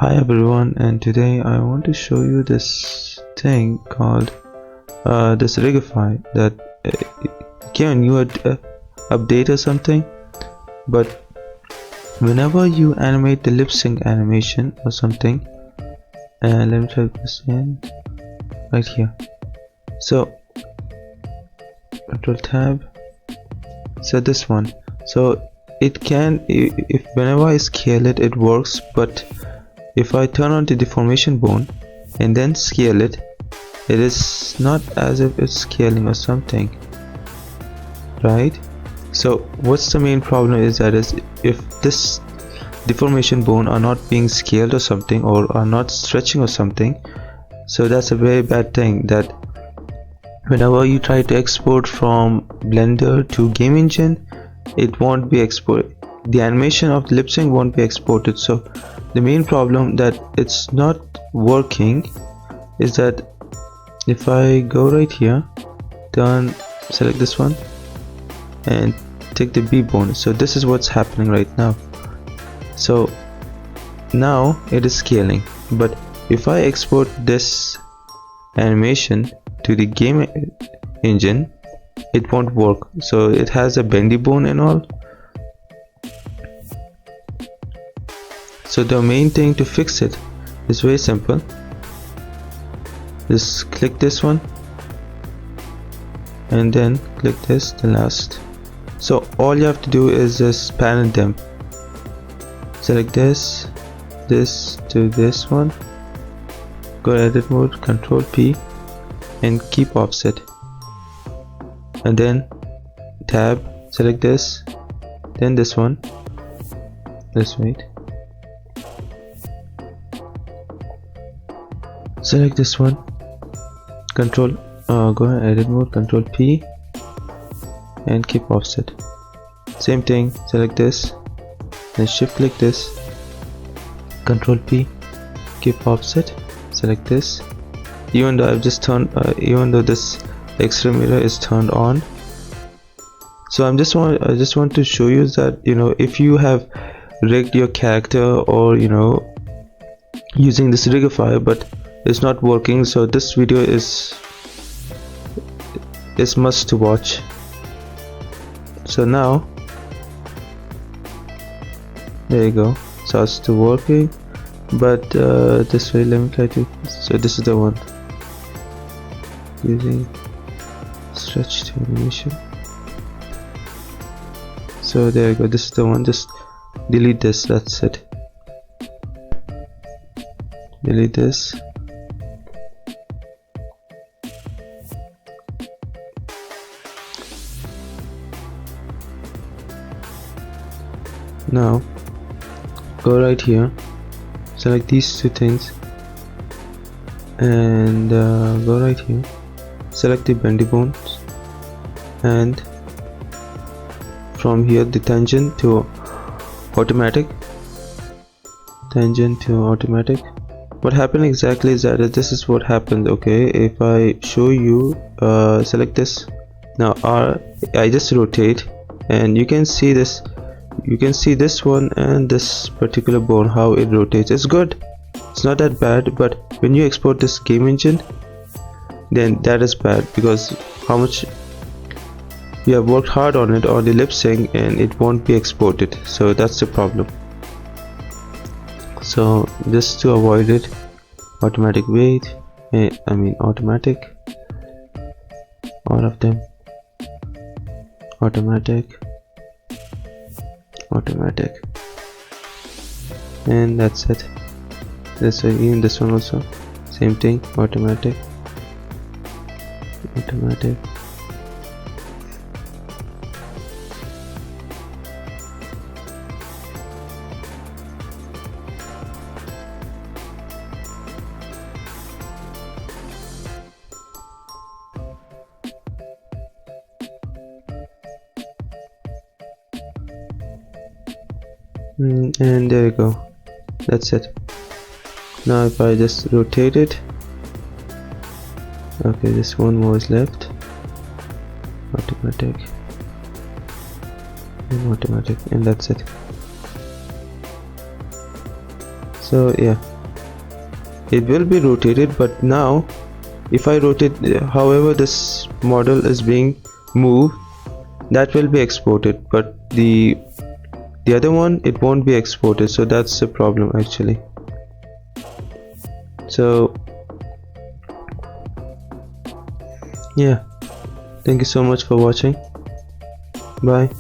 Hi everyone, and today I want to show you this thing called this Rigify that came a new update or something. But whenever you animate the lip sync animation or something, let me try this in right here. So Control Tab. So this one. So it can, if whenever I scale it, it works, but if I turn on the deformation bone and then scale it, it is not as if it's scaling or something, right? So what's the main problem is that if this deformation bone are not being scaled or something, or are not stretching or something, so that's a very bad thing, that whenever you try to export from Blender to game engine, it won't be exported. The animation of the lip sync won't be exported. So the main problem that it's not working is that if I go right here, select this one and take the B bone, so this is what's happening right now. So now it is scaling, but if I export this animation to the game engine, it won't work. So it has a bendy bone and all. So the main thing to fix it is very simple. Just click this one and then click this, the last. So all you have to do is just parent them. Select this to this one, go to edit mode, Control P and keep offset, and then tab, select this, then this one, wait, select this one, go ahead, edit mode, Control P and keep offset. Same thing, select this, then shift click this, Control P, keep offset, select this. Even though I've just turned, even though this X-ray mirror is turned on, so I just want to show you that, if you have rigged your character, or using this Rigify but it's not working, so this video is must to watch. So now there you go, starts to working, but this way, let me try to, so this is the one using stretch to animation. So there you go, this is the one. Just delete this, that's it. Delete this. Now go right here, select these two things and go right here, select the bendy bones, and from here the tangent to automatic. What happened exactly is that this is what happened. Okay, if I show you, select this. Now I just rotate and you can see this. You can see this one and this particular bone, how it rotates. It's good, it's not that bad, but when you export this game engine, then that is bad, because how much you have worked hard on it, on the lip sync, and it won't be exported. So that's the problem. So just to avoid it, automatic wait, automatic, all of them, automatic, and that's it. This way, even this one also, same thing, automatic. And there you go, that's it. Now if I just rotate it, okay, this one more is left, automatic, and that's it. So yeah, it will be rotated, but now if I rotate however this model is being moved, that will be exported, but the other one, it won't be exported. So that's the problem actually. So yeah, thank you so much for watching. Bye.